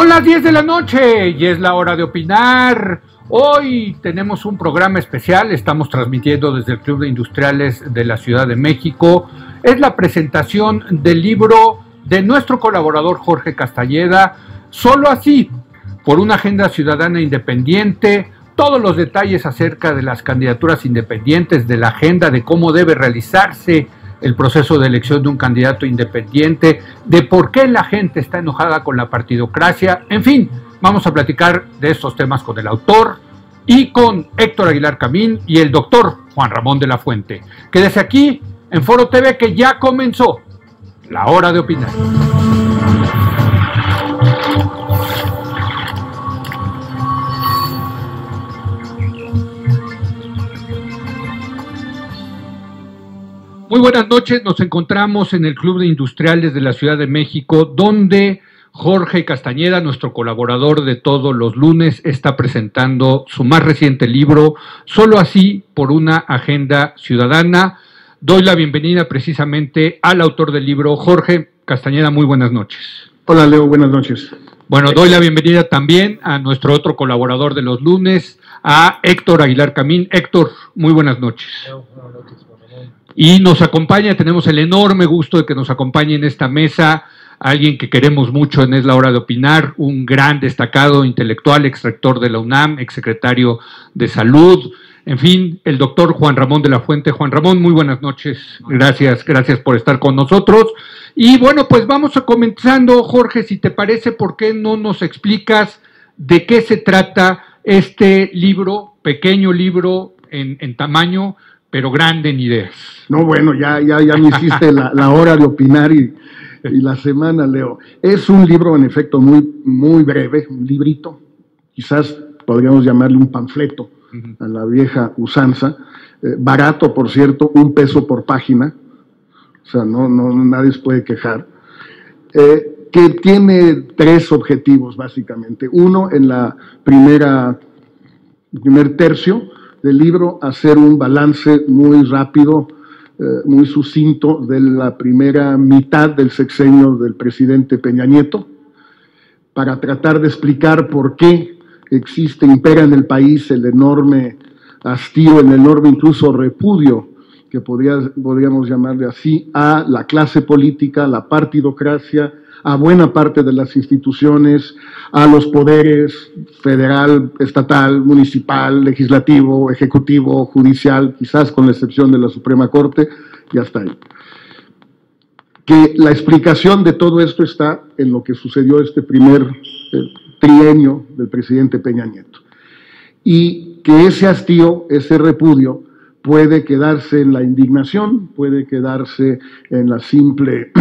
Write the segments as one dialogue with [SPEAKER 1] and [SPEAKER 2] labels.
[SPEAKER 1] Son las 10 de la noche y es la hora de opinar. Hoy tenemos un programa especial, estamos transmitiendo desde el Club de Industriales de la Ciudad de México. Es la presentación del libro de nuestro colaborador Jorge Castañeda, Solo así, por una agenda ciudadana independiente. Todos los detalles acerca de las candidaturas independientes, de la agenda, de cómo debe realizarse el proceso de elección de un candidato independiente, de por qué la gente está enojada con la partidocracia. En fin, vamos a platicar de estos temas con el autor y con Héctor Aguilar Camín y el doctor Juan Ramón de la Fuente. Quédese aquí en Foro TV, que ya comenzó la hora de opinar. Muy buenas noches, nos encontramos en el Club de Industriales de la Ciudad de México, donde Jorge Castañeda, nuestro colaborador de todos los lunes, está presentando su más reciente libro, Solo así, por una agenda ciudadana. Doy la bienvenida precisamente al autor del libro, Jorge Castañeda, muy buenas noches.
[SPEAKER 2] Hola Leo, buenas noches.
[SPEAKER 1] Bueno, doy la bienvenida también a nuestro otro colaborador de los lunes, a Héctor Aguilar Camín. Héctor, muy buenas noches.
[SPEAKER 3] Buenas noches.
[SPEAKER 1] Y nos acompaña, tenemos el enorme gusto de que nos acompañe en esta mesa alguien que queremos mucho en Es la Hora de Opinar, un gran destacado intelectual, exrector de la UNAM, exsecretario de Salud, en fin, el doctor Juan Ramón de la Fuente. Juan Ramón, muy buenas noches, gracias por estar con nosotros. Y bueno, pues vamos a comenzando, Jorge, si te parece, ¿por qué no nos explicas de qué se trata este libro, pequeño libro en tamaño, pero grande en ideas?
[SPEAKER 2] No, bueno, ya me hiciste la hora de opinar y la semana, Leo. Es un libro, en efecto, muy breve, un librito, quizás podríamos llamarle un panfleto a la vieja usanza, barato, por cierto, $1 por página, o sea, no nadie se puede quejar, que tiene 3 objetivos, básicamente. Uno, en la primer tercio del libro, hacer un balance muy rápido, muy sucinto de la primera mitad del sexenio del presidente Peña Nieto, para tratar de explicar por qué impera en el país el enorme hastío, el enorme incluso repudio, que podríamos llamarle así, a la clase política, a la partidocracia, a buena parte de las instituciones, a los poderes federal, estatal, municipal, legislativo, ejecutivo, judicial, quizás con la excepción de la Suprema Corte, y hasta ahí. Que la explicación de todo esto está en lo que sucedió este primer trienio del presidente Peña Nieto. Y que ese hastío, ese repudio, puede quedarse en la indignación, puede quedarse en la simple...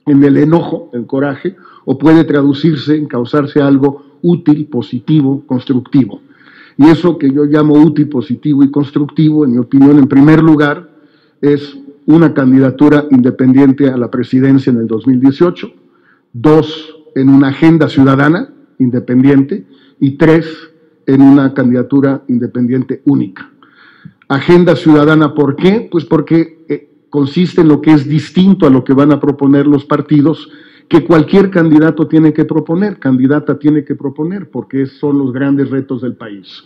[SPEAKER 2] en el enojo, el coraje, o puede traducirse en causarse algo útil, positivo, constructivo. Y eso que yo llamo útil, positivo y constructivo, en mi opinión, en primer lugar, es una candidatura independiente a la presidencia en el 2018, 2, en una agenda ciudadana independiente, y 3, en una candidatura independiente única. Agenda ciudadana, ¿por qué? Pues porque consiste en lo que es distinto a lo que van a proponer los partidos, que cualquier candidato tiene que proponer, candidata tiene que proponer, porque son los grandes retos del país.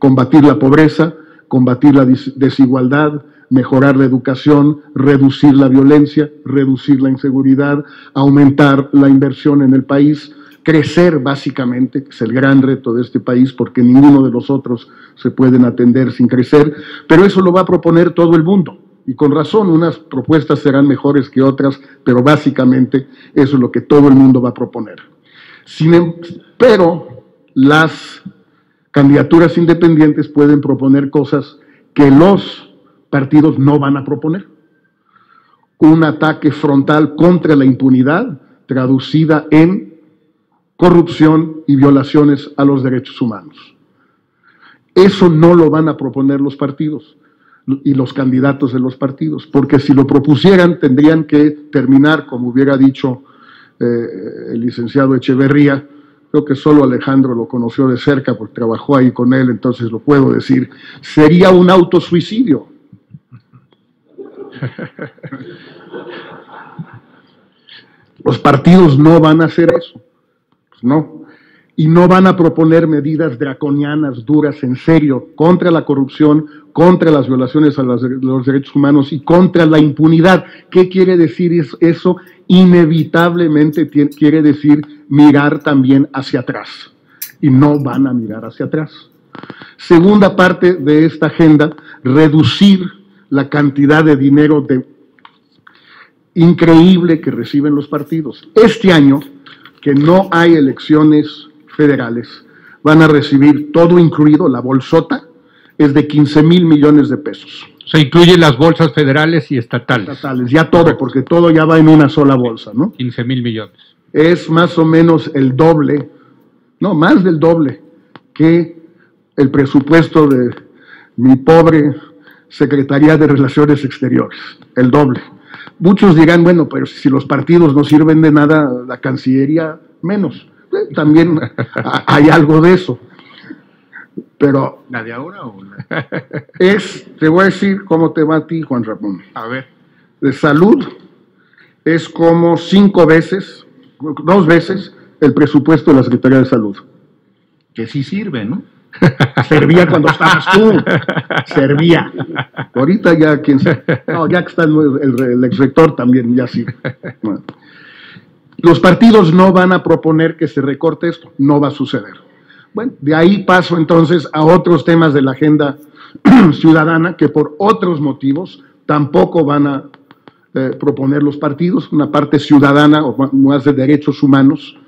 [SPEAKER 2] Combatir la pobreza, combatir la desigualdad, mejorar la educación, reducir la violencia, reducir la inseguridad, aumentar la inversión en el país, crecer básicamente, que es el gran reto de este país, porque ninguno de los otros se pueden atender sin crecer, pero eso lo va a proponer todo el mundo. Y con razón, unas propuestas serán mejores que otras, pero básicamente eso es lo que todo el mundo va a proponer. Pero las candidaturas independientes pueden proponer cosas que los partidos no van a proponer. Un ataque frontal contra la impunidad, traducida en corrupción y violaciones a los derechos humanos. Eso no lo van a proponer los partidos y los candidatos de los partidos, porque si lo propusieran tendrían que terminar, como hubiera dicho el licenciado Echeverría. Creo que solo Alejandro lo conoció de cerca porque trabajó ahí con él, entonces lo puedo decir, sería un autosuicidio. Los partidos no van a hacer eso. no. Y no van a proponer medidas draconianas, duras, en serio, contra la corrupción, contra las violaciones a los derechos humanos y contra la impunidad. ¿Qué quiere decir eso? Inevitablemente quiere decir mirar también hacia atrás. Y no van a mirar hacia atrás. Segunda parte de esta agenda, reducir la cantidad de dinero increíble que reciben los partidos. Este año, que no hay elecciones federales, van a recibir todo incluido, la bolsota, es de 15,000 millones de pesos.
[SPEAKER 1] Se incluyen las bolsas federales y estatales.
[SPEAKER 2] Estatales, ya todo, porque todo ya va en una sola bolsa, ¿no?
[SPEAKER 1] 15,000 millones.
[SPEAKER 2] Es más o menos el doble, no, más del doble, que el presupuesto de mi pobre Secretaría de Relaciones Exteriores, el doble. Muchos dirán, bueno, pero si los partidos no sirven de nada, la Cancillería menos. También hay algo de eso. Pero
[SPEAKER 1] ¿la de ahora o la?
[SPEAKER 2] te voy a decir cómo te va a ti, Juan Ramón.
[SPEAKER 1] A ver.
[SPEAKER 2] De salud es como 2 veces el presupuesto de la Secretaría de Salud.
[SPEAKER 3] Que sí sirve, ¿no?
[SPEAKER 2] Servía cuando estabas tú. Servía. Ahorita ya, quién sabe. No, ya que está el exrector también, ya sí. Bueno. Los partidos no van a proponer que se recorte esto, no va a suceder. Bueno, de ahí paso entonces a otros temas de la agenda ciudadana que por otros motivos tampoco van a proponer los partidos, una parte ciudadana o más de derechos humanos,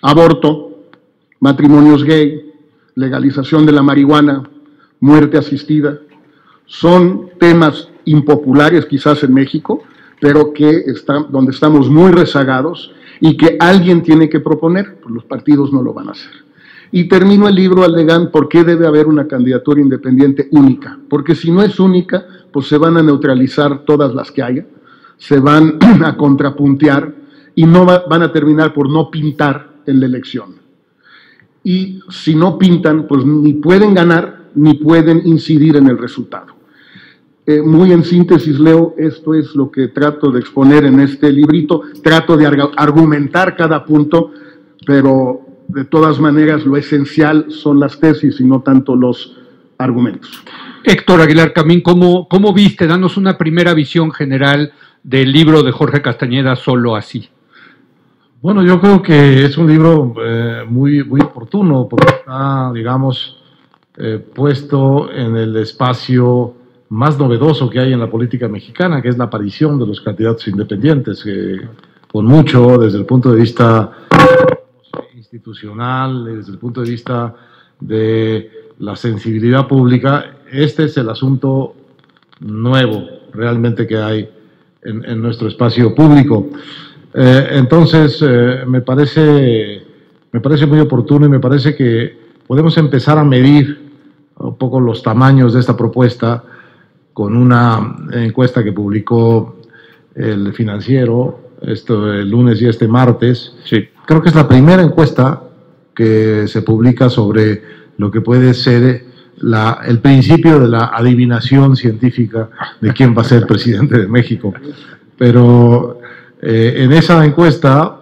[SPEAKER 2] aborto, matrimonios gay, legalización de la marihuana, muerte asistida, son temas impopulares quizás en México, pero donde estamos muy rezagados y que alguien tiene que proponer, pues los partidos no lo van a hacer. Y termino el libro alegando por qué debe haber una candidatura independiente única, porque si no es única, pues se van a neutralizar todas las que haya, se van a contrapuntear y van a terminar por no pintar en la elección. Y si no pintan, pues ni pueden ganar ni pueden incidir en el resultado. Muy en síntesis, Leo, esto es lo que trato de exponer en este librito, trato de argumentar cada punto, pero de todas maneras lo esencial son las tesis y no tanto los argumentos.
[SPEAKER 1] Héctor Aguilar Camín, ¿cómo viste? Danos una primera visión general del libro de Jorge Castañeda, Solo así.
[SPEAKER 4] Bueno, yo creo que es un libro muy oportuno, porque está, digamos, puesto en el espacio más novedoso que hay en la política mexicana, que es la aparición de los candidatos independientes, que con mucho, desde el punto de vista institucional, desde el punto de vista de la sensibilidad pública, este es el asunto nuevo realmente que hay en nuestro espacio público. Entonces, me parece muy oportuno y me parece que podemos empezar a medir un poco los tamaños de esta propuesta con una encuesta que publicó el Financiero el lunes y este martes.
[SPEAKER 1] Sí.
[SPEAKER 4] Creo que es la primera encuesta que se publica sobre lo que puede ser el principio de la adivinación científica de quién va a ser presidente de México. Pero en esa encuesta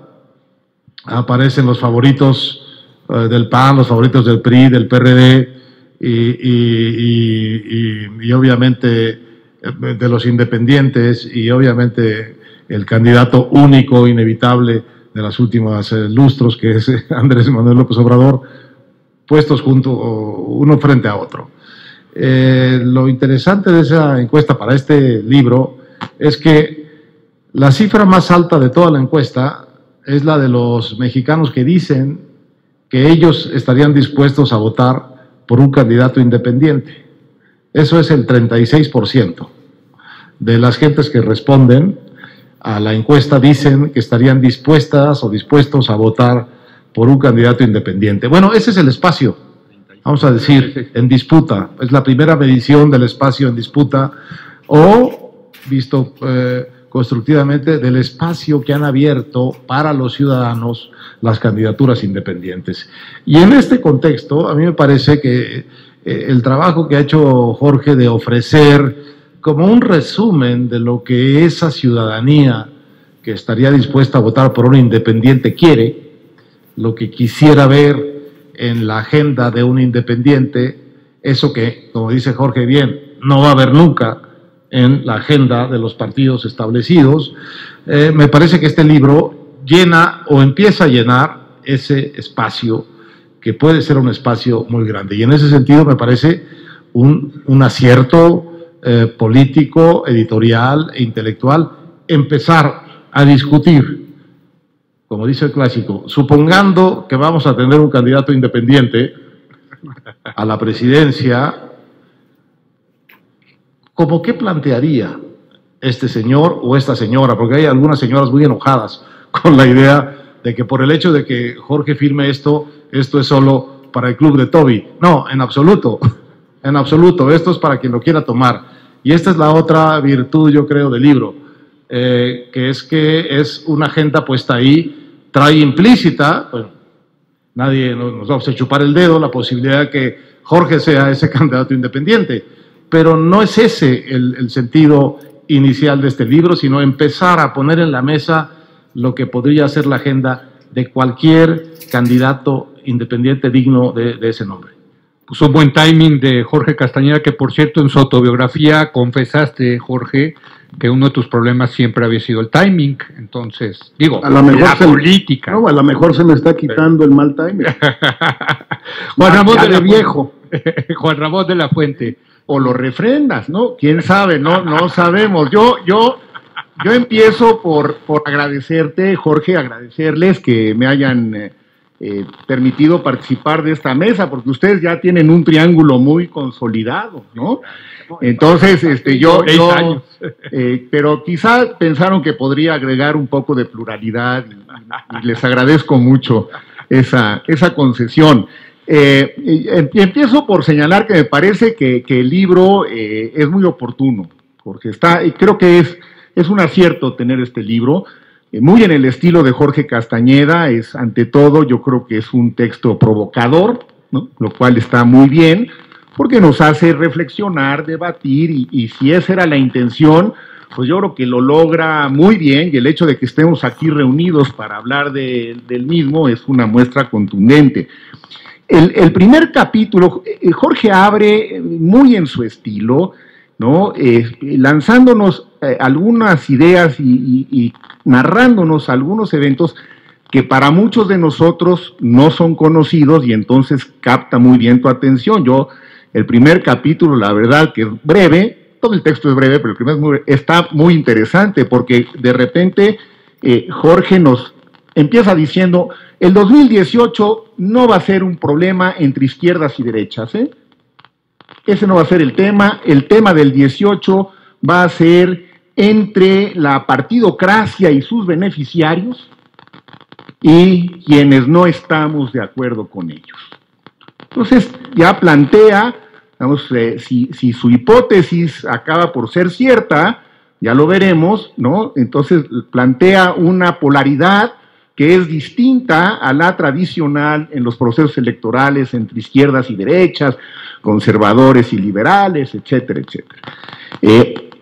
[SPEAKER 4] aparecen los favoritos del PAN, los favoritos del PRI, del PRD, y obviamente de los independientes, y obviamente el candidato único, inevitable de las últimas lustros, que es Andrés Manuel López Obrador, puestos uno frente a otro. Lo interesante de esa encuesta para este libro es que la cifra más alta de toda la encuesta es la de los mexicanos que dicen que ellos estarían dispuestos a votar por un candidato independiente. Eso es el 36% de las gentes que responden a la encuesta dicen que estarían dispuestas o dispuestos a votar por un candidato independiente. Bueno, ese es el espacio, vamos a decir, en disputa. Es la primera medición del espacio en disputa, o, visto constructivamente, del espacio que han abierto para los ciudadanos las candidaturas independientes. Y en este contexto, a mí me parece que el trabajo que ha hecho Jorge de ofrecer como un resumen de lo que esa ciudadanía que estaría dispuesta a votar por un independiente quiere, lo que quisiera ver en la agenda de un independiente, eso que, como dice Jorge bien, no va a haber nunca en la agenda de los partidos establecidos. Me parece que este libro llena o empieza a llenar ese espacio, que puede ser un espacio muy grande. Y en ese sentido me parece un acierto político, editorial e intelectual empezar a discutir, como dice el clásico, supongando que vamos a tener un candidato independiente a la presidencia, ¿cómo qué plantearía este señor o esta señora? Porque hay algunas señoras muy enojadas con la idea de que por el hecho de que Jorge firme esto es solo para el club de Toby. No, en absoluto, esto es para quien lo quiera tomar. Y esta es la otra virtud, yo creo, del libro, que es una agenda puesta ahí, trae implícita, bueno, nadie nos vamos a chupar el dedo, la posibilidad de que Jorge sea ese candidato independiente, pero no es ese el sentido inicial de este libro, sino empezar a poner en la mesa lo que podría ser la agenda de cualquier candidato independiente digno de ese nombre.
[SPEAKER 1] Pues un buen timing de Jorge Castañeda, que por cierto en su autobiografía confesaste, Jorge, que uno de tus problemas siempre había sido el timing. Entonces, digo,
[SPEAKER 2] a lo mejor
[SPEAKER 1] la política.
[SPEAKER 2] No, a lo mejor se me está quitando el mal timing.
[SPEAKER 1] Juan Ramón de la
[SPEAKER 2] viejo.
[SPEAKER 1] Juan Ramón de la Fuente.
[SPEAKER 3] O lo refrendas, ¿no? ¿Quién sabe? No sabemos. Yo empiezo por agradecerte, Jorge, agradecerles que me hayan permitido participar de esta mesa, porque ustedes ya tienen un triángulo muy consolidado, ¿no? Entonces, pero quizá pensaron que podría agregar un poco de pluralidad y les agradezco mucho esa concesión. Empiezo por señalar que me parece que el libro es muy oportuno, porque creo que es un acierto tener este libro, muy en el estilo de Jorge Castañeda. Es, ante todo, yo creo que es un texto provocador, ¿no? Lo cual está muy bien, porque nos hace reflexionar, debatir, y si esa era la intención, pues yo creo que lo logra muy bien, y el hecho de que estemos aquí reunidos para hablar del mismo es una muestra contundente. El primer capítulo, Jorge abre muy en su estilo, ¿no? Lanzándonos algunas ideas y narrándonos algunos eventos que para muchos de nosotros no son conocidos, y entonces capta muy bien tu atención. El primer capítulo, la verdad que es breve, todo el texto es breve, pero el primer está muy interesante, porque de repente Jorge nos empieza diciendo: el 2018 no va a ser un problema entre izquierdas y derechas, ¿eh? Ese no va a ser el tema del 18 va a ser entre la partidocracia y sus beneficiarios y quienes no estamos de acuerdo con ellos. Entonces ya plantea, digamos, si su hipótesis acaba por ser cierta, ya lo veremos, ¿no? Entonces plantea una polaridad que es distinta a la tradicional en los procesos electorales entre izquierdas y derechas, conservadores y liberales, etcétera, etcétera.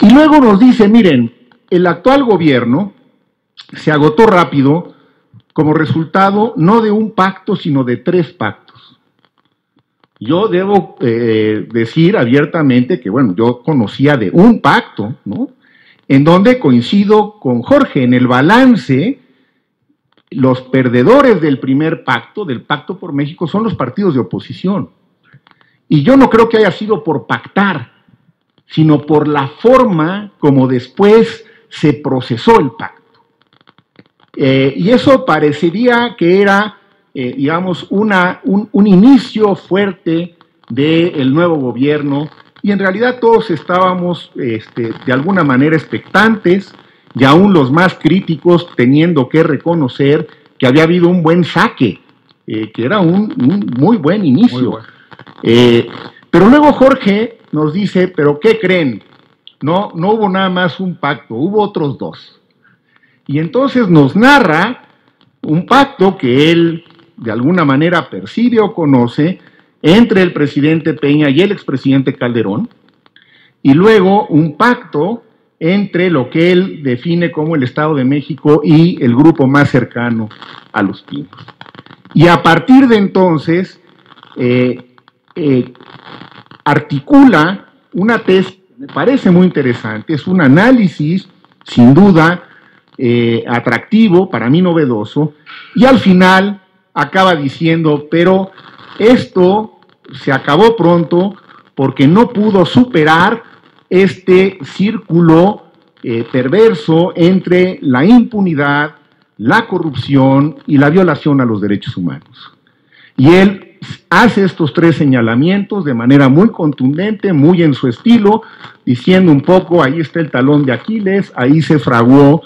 [SPEAKER 3] Y luego nos dice: miren, el actual gobierno se agotó rápido como resultado no de un pacto, sino de 3 pactos. Yo debo decir abiertamente que, bueno, yo conocía de un pacto, ¿no? En donde coincido con Jorge, en el balance. Los perdedores del primer pacto, del Pacto por México, son los partidos de oposición. Y yo no creo que haya sido por pactar, sino por la forma como después se procesó el pacto. Y eso parecería que era, digamos, un inicio fuerte del nuevo gobierno, y en realidad todos estábamos de alguna manera expectantes, y aún los más críticos teniendo que reconocer que había habido un buen saque, que era un muy buen inicio. Muy bueno. Pero luego Jorge nos dice: ¿pero qué creen? No hubo nada más un pacto, hubo otros 2. Y entonces nos narra un pacto que él de alguna manera percibe o conoce entre el presidente Peña y el expresidente Calderón, y luego un pacto entre lo que él define como el Estado de México y el grupo más cercano a Los Pinos. Y a partir de entonces articula una tesis que me parece muy interesante, es un análisis sin duda atractivo, para mí novedoso, y al final acaba diciendo, pero esto se acabó pronto porque no pudo superar este círculo perverso entre la impunidad, la corrupción y la violación a los derechos humanos. Y él hace estos tres señalamientos de manera muy contundente, muy en su estilo, diciendo un poco, ahí está el talón de Aquiles, ahí se fraguó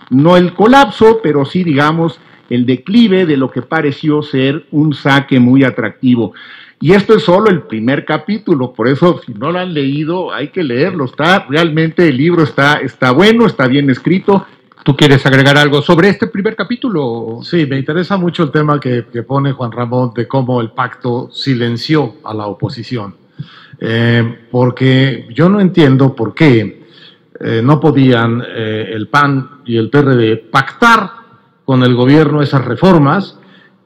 [SPEAKER 3] no el colapso, pero sí, digamos, el declive de lo que pareció ser un saque muy atractivo. Y esto es solo el primer capítulo, por eso si no lo han leído hay que leerlo, realmente el libro está bueno, está bien escrito.
[SPEAKER 1] ¿Tú quieres agregar algo sobre este primer capítulo?
[SPEAKER 4] Sí, me interesa mucho el tema que pone Juan Ramón de cómo el pacto silenció a la oposición, porque yo no entiendo por qué no podían el PAN y el PRD pactar con el gobierno esas reformas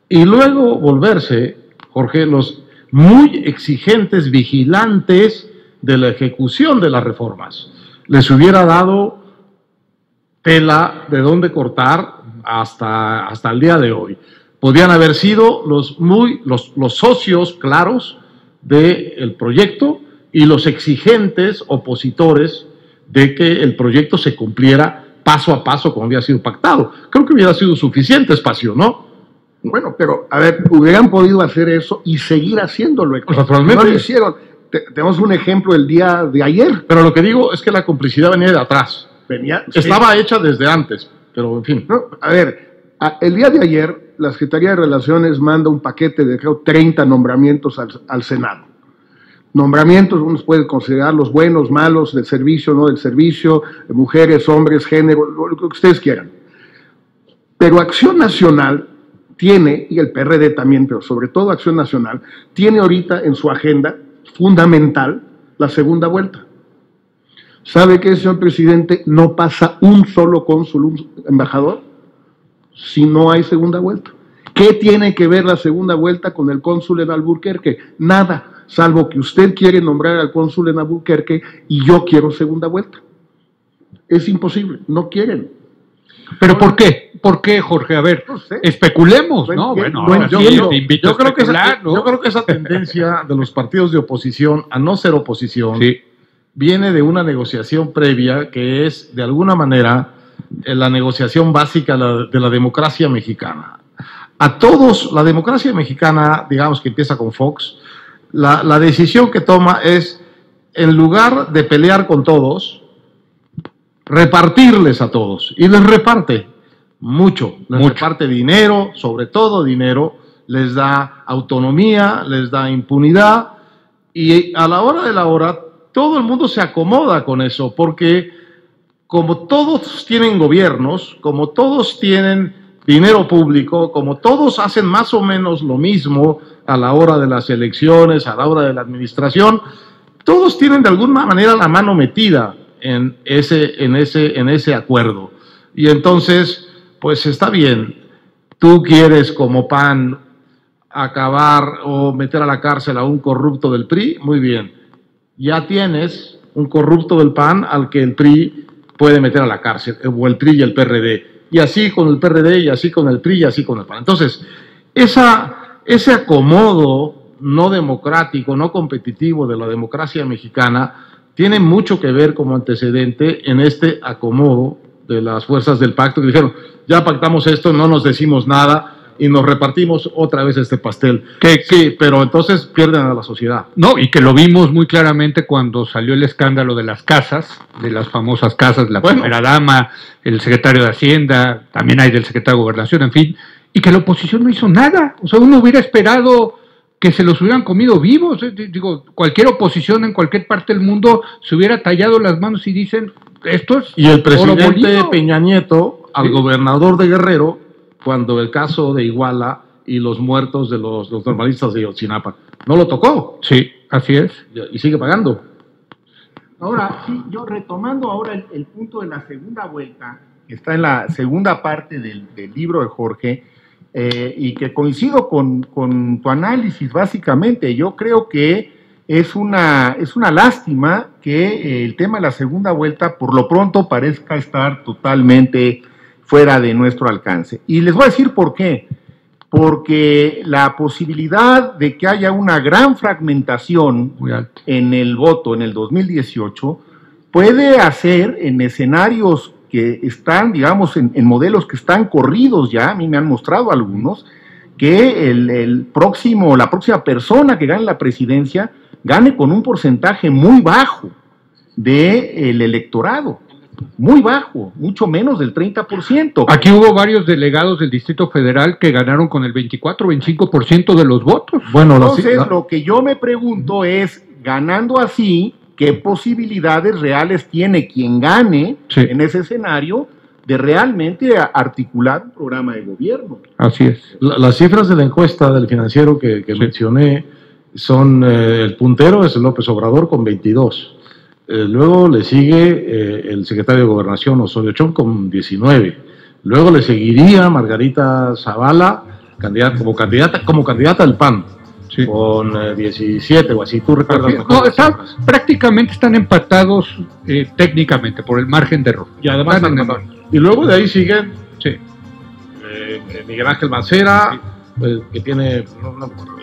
[SPEAKER 4] y luego volverse, Jorge, los muy exigentes vigilantes de la ejecución de las reformas. Les hubiera dado tela de dónde cortar hasta el día de hoy. Podían haber sido los socios claros del proyecto y los exigentes opositores de que el proyecto se cumpliera paso a paso como había sido pactado. Creo que hubiera sido suficiente espacio, ¿no?
[SPEAKER 2] Bueno, pero, a ver, hubieran podido hacer eso y seguir haciéndolo.
[SPEAKER 4] Naturalmente.
[SPEAKER 2] No lo hicieron. Tenemos un ejemplo el día de ayer.
[SPEAKER 4] Pero lo que digo es que la complicidad venía de atrás. Estaba hecha desde antes, pero en fin.
[SPEAKER 2] No, a ver, el día de ayer la Secretaría de Relaciones manda un paquete de, creo, 30 nombramientos al Senado. Nombramientos, uno puede considerar los buenos, malos, del servicio, no del servicio, mujeres, hombres, género, lo que ustedes quieran. Pero Acción Nacional tiene, y el PRD también, pero sobre todo Acción Nacional, tiene ahorita en su agenda fundamental la segunda vuelta. ¿Sabe qué, señor presidente? No pasa un solo cónsul, un embajador, si no hay segunda vuelta. ¿Qué tiene que ver la segunda vuelta con el cónsul en Alburquerque? Nada, salvo que usted quiere nombrar al cónsul en Alburquerque y yo quiero segunda vuelta. Es imposible, no quieren.
[SPEAKER 1] ¿Pero por qué? ¿Por qué, Jorge? A ver,
[SPEAKER 2] No sé.
[SPEAKER 1] especulemos, ¿no? Bueno,
[SPEAKER 2] entiendo.
[SPEAKER 1] te invito
[SPEAKER 4] Yo creo que
[SPEAKER 1] especular, ¿no?
[SPEAKER 4] yo creo que esa tendencia de los partidos de oposición a no ser oposición
[SPEAKER 1] Sí.
[SPEAKER 4] viene de una negociación previa que es, de alguna manera, la negociación básica de la democracia mexicana. A todos, la democracia mexicana, digamos que empieza con Fox, la decisión que toma es, en lugar de pelear con todos, repartirles a todos. Y les reparte mucho. Reparte dinero, sobre todo dinero, les da autonomía, les da impunidad, y a la hora de la hora, todo el mundo se acomoda con eso, porque como todos tienen gobiernos, como todos tienen dinero público, como todos hacen más o menos lo mismo a la hora de las elecciones, a la hora de la administración, todos tienen de alguna manera la mano metida en ese acuerdo. Y entonces, pues está bien, tú quieres como PAN acabar o meter a la cárcel a un corrupto del PRI, muy bien. Ya tienes un corrupto del PAN al que el PRI puede meter a la cárcel, o el PRI y el PRD, y así con el PRD, y así con el PRI, y así con el PAN. Entonces, ese acomodo no democrático, no competitivo de la democracia mexicana, tiene mucho que ver como antecedente en este acomodo de las fuerzas del pacto, que dijeron, ya pactamos esto, no nos decimos nada, y nos repartimos otra vez este pastel. Sí, pero entonces pierden a la sociedad.
[SPEAKER 1] No, y que lo vimos muy claramente cuando salió el escándalo de las casas, de las famosas casas, la primera dama, el secretario de Hacienda, también hay del secretario de Gobernación, en fin, y que la oposición no hizo nada. O sea, uno hubiera esperado que se los hubieran comido vivos. Digo, cualquier oposición en cualquier parte del mundo se hubiera tallado las manos y dicen, esto es
[SPEAKER 4] Y el presidente
[SPEAKER 1] oro molido.
[SPEAKER 4] Peña Nieto, al gobernador de Guerrero, cuando el caso de Iguala y los muertos de los normalistas de Yotzinapa, no lo tocó.
[SPEAKER 1] Sí, así es.
[SPEAKER 4] Y sigue pagando.
[SPEAKER 3] Ahora, sí, yo retomando ahora el punto de la segunda vuelta, que está en la segunda parte del libro de Jorge, y que coincido con tu análisis básicamente. Yo creo que es una lástima que el tema de la segunda vuelta por lo pronto parezca estar totalmente fuera de nuestro alcance. Y les voy a decir por qué. Porque la posibilidad de que haya una gran fragmentación en el voto en el 2018 puede hacer en escenarios que están, digamos, en modelos que están corridos ya, a mí me han mostrado algunos, que la próxima persona que gane la presidencia gane con un porcentaje muy bajo del electorado. Muy bajo, mucho menos del 30%.
[SPEAKER 1] Aquí hubo varios delegados del Distrito Federal que ganaron con el 24-25% de los votos.
[SPEAKER 3] Bueno, entonces lo que yo me pregunto es, ganando así, ¿qué posibilidades reales tiene quien gane en ese escenario de realmente articular un programa de gobierno?
[SPEAKER 1] Así es.
[SPEAKER 4] Las cifras de la encuesta del Financiero que mencioné son, el puntero es López Obrador con 22. Luego le sigue el secretario de Gobernación, Osorio Chong, con 19. Luego le seguiría Margarita Zavala, como candidata al PAN, con 17 o así. ¿Tú recuerdas?
[SPEAKER 1] No, prácticamente están empatados técnicamente por el margen de error.
[SPEAKER 4] Y además y luego de ahí siguen Miguel Ángel Mancera, que tiene...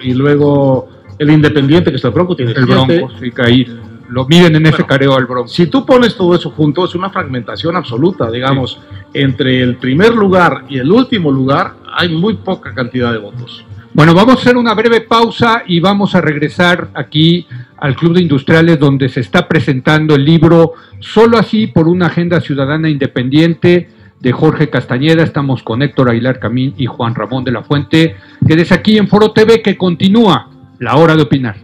[SPEAKER 4] y luego el Independiente, que está el Bronco, tiene
[SPEAKER 1] el 7. Bronco, sí, ahí lo miden en ese careo al Bronco.
[SPEAKER 4] Si tú pones todo eso junto, es una fragmentación absoluta, digamos, entre el primer lugar y el último lugar hay muy poca cantidad de votos.
[SPEAKER 1] Bueno, vamos a hacer una breve pausa y vamos a regresar aquí al Club de Industriales, donde se está presentando el libro Solo así por una agenda ciudadana independiente de Jorge Castañeda. Estamos con Héctor Aguilar Camín y Juan Ramón de la Fuente. Quédese aquí en Foro TV, que continúa la hora de opinar.